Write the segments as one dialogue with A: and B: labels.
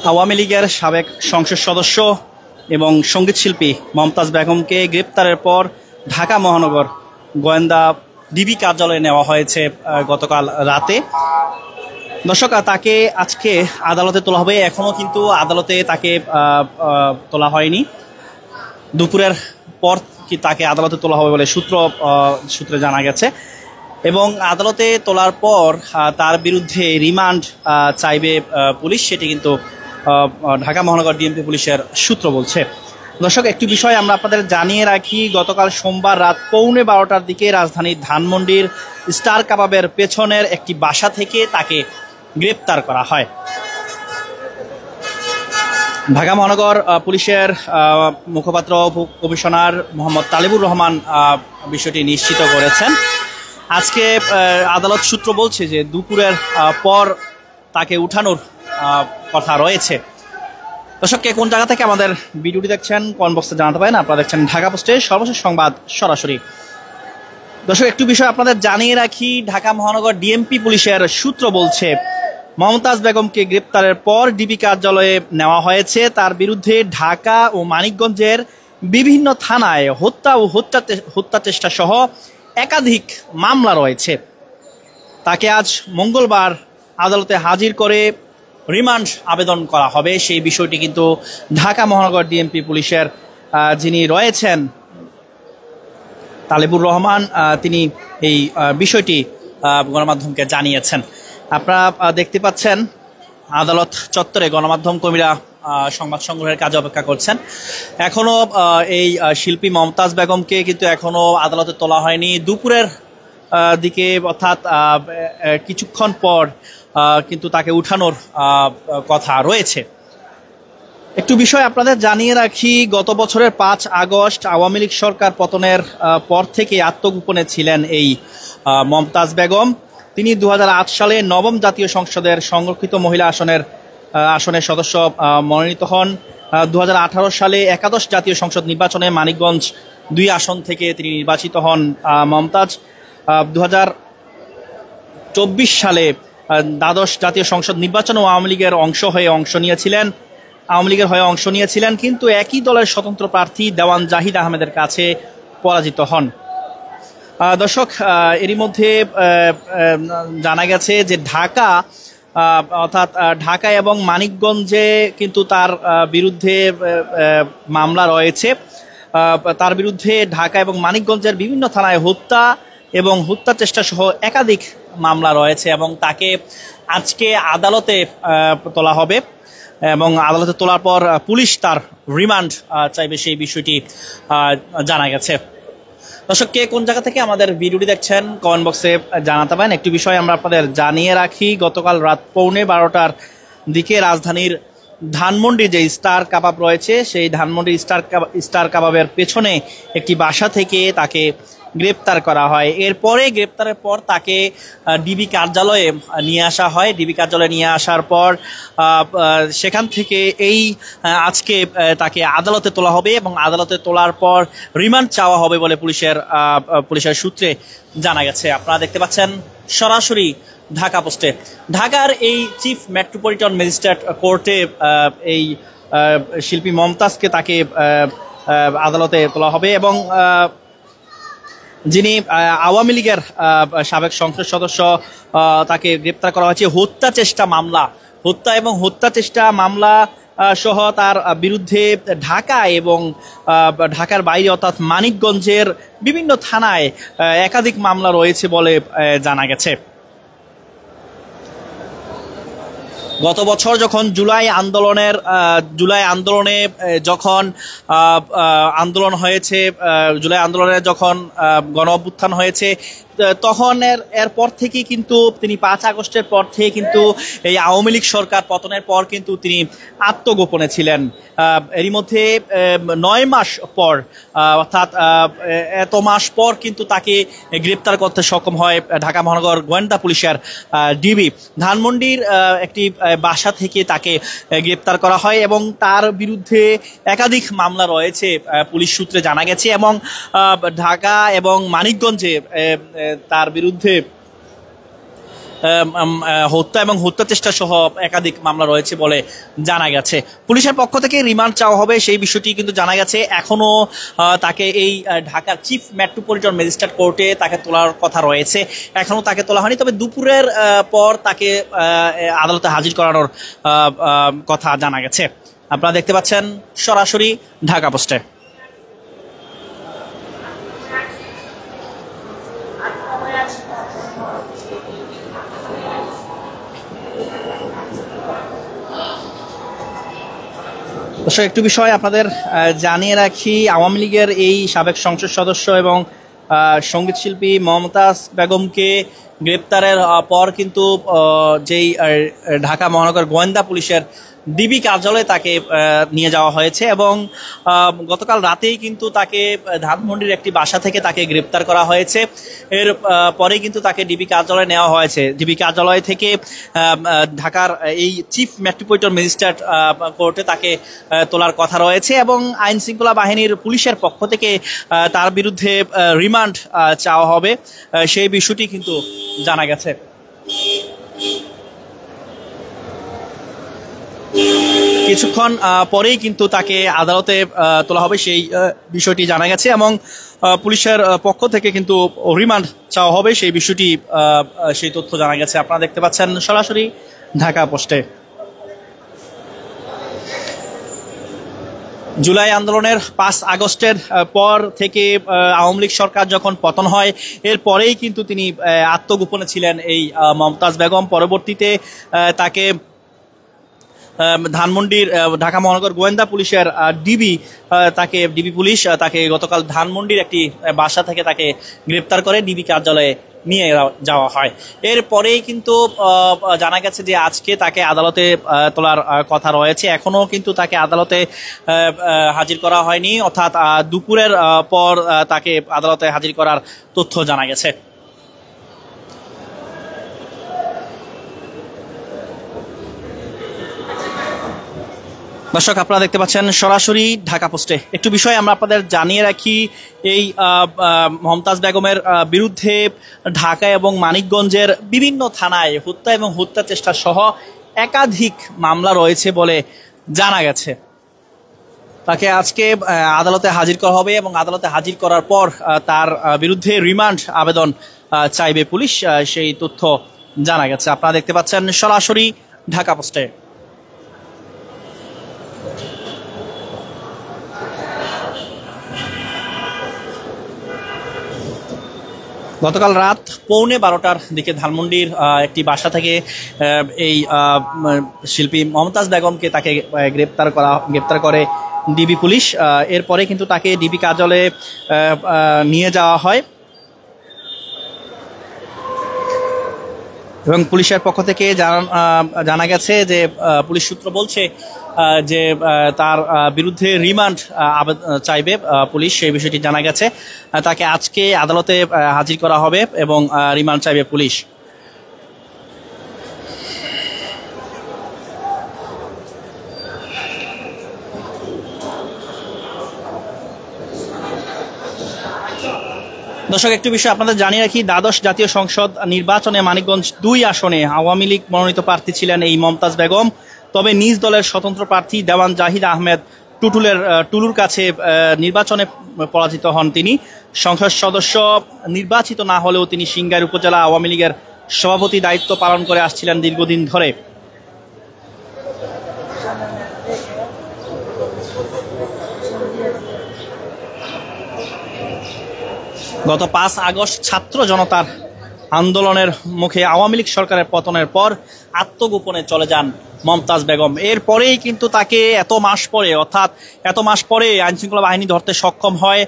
A: আওয়ামী লীগের সাবেক সংসদ সদস্য এবং সঙ্গীতশিল্পী মমতাজ বেগমকে গ্রেপ্তারের পর ঢাকা মহানগর গোয়েন্দা ডিবি কার্যালয়ে নেওয়া হয়েছে গতকাল রাতে। দর্শক, তাকে আজকে আদালতে তোলা হবে। এখনো কিন্তু আদালতে তাকে তোলা হয়নি। দুপুরের পর কি তাকে আদালতে তোলা হবে বলে সূত্রে জানা গেছে। এবং আদালতে তোলার পর তার বিরুদ্ধে রিমান্ড চাইবে পুলিশ, সেটি কিন্তু ঢাকা মহানগর ডিএমপি পুলিশের সূত্র বলছে। দর্শক, একটি বিষয় আমরা আপনাদের জানিয়ে রাখি, গতকাল সোমবার রাত 12:15টার দিকে রাজধানীর ধানমন্ডির স্টার কাবাবের পেছনের একটি বাসা থেকে তাকে গ্রেপ্তার করা হয়। ঢাকা মহানগর পুলিশের মুখপাত্র কমিশনার মোহাম্মদ তালেবুর রহমান বিষয়টি নিশ্চিত করেছেন। আজকে আদালত সূত্র বলছে যে দুপুরের পর তাকে উঠানোর কথা রয়েছে। দর্শক, কে কোন জায়গা থেকে আমাদের ভিডিওটি দেখছেন কমেন্ট বক্সে জানাতে পারেন। আপনারা দেখছেন ঢাকা পোস্টের সর্বশেষ সংবাদ সরাসরি। দর্শক, একটু বিষয় আপনাদের জানিয়ে রাখি, ঢাকা মহানগর ডিএমপি পুলিশের সূত্র বলছে মমতাজ বেগমকে গ্রেপ্তারের পর ডিবি কার্যালয়ে নেওয়া হয়েছে। তার বিরুদ্ধে ঢাকা ও মানিকগঞ্জের বিভিন্ন থানায় হত্যা ও হত্যা চেষ্টা সহ একাধিক মামলা রয়েছে। তাকে আজ মঙ্গলবার আদালতে হাজির করে রিমান্ড আবেদন করা হবে। সেই বিষয়টি কিন্তু ঢাকা মহানগর ডিএমপি পুলিশের যিনি রয়েছেন তালেবুর রহমান, তিনি এই বিষয়টি গণমাধ্যমকে জানিয়েছেন। আপনারা দেখতে পাচ্ছেন আদালত চত্বরে গণমাধ্যম কর্মীরা সংবাদ সংগ্রহের কাজে অপেক্ষা করছেন। এখনো এই শিল্পী মমতাজ বেগমকে কিন্তু এখনো আদালতে তোলা হয়নি। দুপুরের দিকে অর্থাৎ কিছুক্ষণ পর কিন্তু তাকে উঠানোর কথা রয়েছে। একটু বিষয় আপনাদের জানিয়ে রাখি, গত বছরের 5 আগস্ট আওয়ামী লীগ সরকার পতনের পর থেকে আত্মগোপনে ছিলেন এই মমতাজ বেগম। তিনি 2008 সালে 9ম জাতীয় সংসদের সংরক্ষিত মহিলা আসনের সদস্য মনোনীত হন। 2018 সালে একাদশ জাতীয় সংসদ নির্বাচনে মানিকগঞ্জ 2 আসন থেকে তিনি নির্বাচিত হন মমতাজ। 2024 সালে দ্বাদশ জাতীয় সংসদ নির্বাচনে আওয়ামী লীগের হয়ে অংশ নিয়েছিলেন, কিন্তু একই দলের স্বতন্ত্র প্রার্থী দেওয়ান জাহিদ আহমেদের কাছে পরাজিত হন। দর্শক, এরই মধ্যে জানা গেছে যে ঢাকা এবং মানিকগঞ্জে কিন্তু তার বিরুদ্ধে মামলা রয়েছে। তার বিরুদ্ধে ঢাকা এবং মানিকগঞ্জের বিভিন্ন থানায় হত্যা এবং হত্যা চেষ্টা সহ একাধিক মামলা রয়েছে এবং তাকে আজকে আদালতে তোলা হবে এবং আদালতে তোলার পর পুলিশ তার রিমান্ড চাইবে, সেই বিষয়টি জানা গেছে। দর্শক, কে কোন জায়গা থেকে আমাদের ভিডিওটি দেখছেন কমেন্ট বক্সে জানাতে পারেন। একটি বিষয় আমরা আপনাদের জানিয়ে রাখি, গতকাল রাত 12:15টার দিকে রাজধানীর ধানমন্ডি যে স্টার কাবাব রয়েছে, সেই ধানমন্ডি স্টার কাবাবের পেছনে একটি বাসা থেকে তাকে গ্রেপ্তার করা হয়। এরপরে গ্রেপ্তারের পর তাকে ডিবি কার্যালয়ে নিয়ে আসা হয়। ডিবি কার্যালয়ে নিয়ে আসার পর সেখান থেকে আজকে তাকে আদালতে তোলা হবে এবং আদালতে তোলার পর রিমান্ড চাওয়া হবে বলে পুলিশের সূত্রে জানা গেছে। আপনারা দেখতে পাচ্ছেন সরাসরি ঢাকা পোস্টে। ঢাকার এই চিফ মেট্রোপলিটন ম্যাজিস্ট্রেট কোর্টে এই শিল্পী মমতাজকে তাকে আদালতে তোলা হবে এবং যিনি আওয়ামী লীগের সাবেক সংসদ সদস্য, তাকে গ্রেপ্তার করা হয়েছে হত্যা এবং হত্যা চেষ্টা মামলা সহ তার বিরুদ্ধে ঢাকা এবং ঢাকার বাইরে অর্থাৎ মানিকগঞ্জের বিভিন্ন থানায় একাধিক মামলা রয়েছে বলে জানা গেছে। গত বছর যখন জুলাই আন্দোলনে যখন আন্দোলন হয়েছে, জুলাই আন্দোলনে যখন গণ অভ্যুত্থান হয়েছে, তখন এরপর থেকে কিন্তু তিনি 5 আগস্টের পর থেকে কিন্তু এই আওয়ামী লীগ সরকার পতনের পর কিন্তু তিনি আত্মগোপনে ছিলেন। এরই মধ্যে 9 মাস পর অর্থাৎ এত মাস পর কিন্তু তাকে গ্রেপ্তার করতে সক্ষম হয় ঢাকা মহানগর গোয়েন্দা পুলিশের ডিবি। ধানমন্ডির একটি বাসা থেকে তাকে গ্রেপ্তার করা হয় এবং তার বিরুদ্ধে একাধিক মামলা রয়েছে পুলিশ সূত্রে জানা গেছে এবং ঢাকা এবং মানিকগঞ্জে তার বিরুদ্ধে হত্যা এবং হত্যা চেষ্টা সহ একাধিক মামলা রয়েছে বলে জানা গেছে। পুলিশের পক্ষ থেকে রিমান্ড চাওয়া হবে সেই বিষয়টি কিন্তু জানা গেছে। এখনো তাকে এই ঢাকার চিফ মেট্রোপলিটন ম্যাজিস্ট্রেট কোর্টে তাকে তোলার কথা রয়েছে, এখনো তাকে তোলা হয়নি। তবে দুপুরের পর তাকে আদালতে হাজির করানোর কথা জানা গেছে। আপনারা দেখতে পাচ্ছেন সরাসরি ঢাকা পোস্টে। দর্শক, একটু বিষয় আপনাদের জানিয়ে রাখি, আওয়ামী লীগের এই সাবেক সংসদ সদস্য এবং সঙ্গীত শিল্পী মমতাজ বেগমকে গ্রেপ্তারের পর কিন্তু যেই ঢাকা মহানগর গোয়েন্দা পুলিশের ডিবি কার্যালয়ে তাকে নিয়ে যাওয়া হয়েছে এবং গতকাল রাতেই কিন্তু তাকে ধানমন্ডির একটি বাসা থেকে তাকে গ্রেপ্তার করা হয়েছে। এর পরেই কিন্তু তাকে ডিবি কার্যালয়ে নেওয়া হয়েছে। ডিবি কার্যালয় থেকে ঢাকার এই চিফ মেট্রোপলিটন ম্যাজিস্ট্রেট কোর্টে তাকে তোলার কথা রয়েছে এবং আইন শৃঙ্খলা বাহিনীর পুলিশের পক্ষ থেকে তার বিরুদ্ধে রিমান্ড চাওয়া হবে সেই বিষয়টি কিন্তু জানা গেছে। কিছুক্ষণ পরেই কিন্তু তাকে আদালতে তোলা হবে সেই বিষয়টি জানা গেছে এবং পুলিশের পক্ষ থেকে কিন্তু রিমান্ড চাওয়া হবে সেই বিষয়টি সেই তথ্য জানা গেছে। আপনারা দেখতে পাচ্ছেন সরাসরি ঢাকা পোস্টে। জুলাই আন্দোলনের 5 আগস্টের পর থেকে আওয়ামী লীগ সরকার যখন পতন হয় এরপরেই কিন্তু তিনি আত্মগোপনে ছিলেন এই মমতাজ বেগম। পরবর্তীতে তাকে ধানমন্ডির ঢাকা মহানগর গোয়েন্দা পুলিশের ডিবি পুলিশ তাকে গতকাল ধানমন্ডির একটি বাসা থেকে তাকে গ্রেপ্তার করে ডিবি কার্যালয়ে নিয়ে যাওয়া হয়। এরপরেই কিন্তু জানা গেছে যে আজকে তাকে আদালতে তোলার কথা রয়েছে। এখনো কিন্তু তাকে আদালতে হাজির করা হয়নি, অর্থাৎ দুপুরের পর তাকে আদালতে হাজির করার তথ্য জানা গেছে। দর্শক, আপনারা দেখতে পাচ্ছেন সরাসরি ঢাকা পোস্টে। একটু বিষয় আমরা আপনাদের জানিয়ে রাখি, এই মমতাজ বেগমের বিরুদ্ধে ঢাকা এবং মানিকগঞ্জের বিভিন্ন থানায় হত্যা এবং হত্যা চেষ্টা সহ একাধিক মামলা রয়েছে বলে জানা গেছে। তাকে আজকে আদালতে হাজির করা হবে এবং আদালতে হাজির করার পর তার বিরুদ্ধে রিমান্ড আবেদন চাইবে পুলিশ, সেই তথ্য জানা গেছে। আপনারা দেখতে পাচ্ছেন সরাসরি ঢাকা পোস্টে। গতকাল রাত 11:15টার দিকে ধানমন্ডির একটি বাসা থেকে এই শিল্পী মমতাজ বেগমকে তাকে গ্রেপ্তার করে ডিবি পুলিশ। এরপরে কিন্তু তাকে ডিবি কার্যালয়ে নিয়ে যাওয়া হয় এবং পুলিশের পক্ষ থেকে জানা গেছে যে পুলিশ সূত্র বলছে যে তার বিরুদ্ধে রিমান্ড চাইবে পুলিশ, সেই বিষয়টি জানা গেছে। তাকে আজকে আদালতে হাজির করা হবে এবং রিমান্ড চাইবে পুলিশ। দর্শক, একটু বিষয় আপনাদের জানিয়ে রাখি, দ্বাদশ জাতীয় সংসদ নির্বাচনে মানিকগঞ্জ 2 আসনে আওয়ামী লীগ মনোনীত প্রার্থী ছিলেন এই মমতাজ বেগম। তবে নিজ দলের স্বতন্ত্র প্রার্থী দেওয়ান জাহিদ আহমেদ টুলুর কাছে নির্বাচনে পরাজিত হন তিনি। সংসদ সদস্য নির্বাচিত না হলেও তিনি সিংগাইর উপজেলা আওয়ামী লীগের সভাপতি দায়িত্ব পালন করে আসছিলেন দীর্ঘদিন ধরে। গত 5 আগস্ট ছাত্র জনতার আন্দোলনের মুখে আওয়ামী লীগ সরকারের পতনের পর আত্মগোপনে চলে যান মমতাজ বেগম। এরপরেই কিন্তু তাকে এত মাস পরে আইনশৃঙ্খলা বাহিনী ধরতে সক্ষম হয়।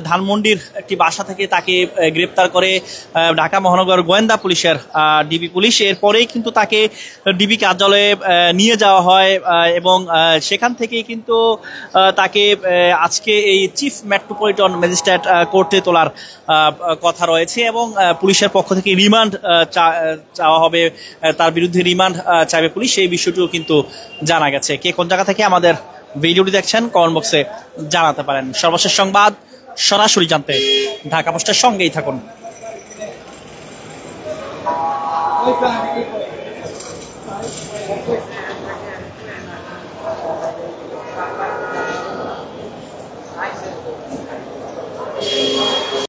A: ধানমন্ডির একটি বাসা থেকে তাকে গ্রেপ্তার করে ঢাকা মহানগর গোয়েন্দা পুলিশের ডিবি পুলিশ। এরপরেই কিন্তু তাকে ডিবি কার্যালয়ে নিয়ে যাওয়া হয় এবং সেখান থেকেই কিন্তু তাকে আজকে এই চিফ মেট্রোপলিটন ম্যাজিস্ট্রেট কোর্টে তোলার কথা রয়েছে এবং পুলিশের পক্ষ থেকে রিমান্ড চাওয়া হবে, তার বিরুদ্ধে রিমান্ড চাইবে পুলিশ, সেই বিষয়টিও কিন্তু জানা গেছে। কে কোন জায়গা থেকে আমাদের ভিডিওটি দেখছেন কমেন্ট বক্সে জানাতে পারেন। সর্বশেষ সংবাদ সরাসরি জানতে ঢাকা পোস্টের সঙ্গেই থাকুন।
B: ওই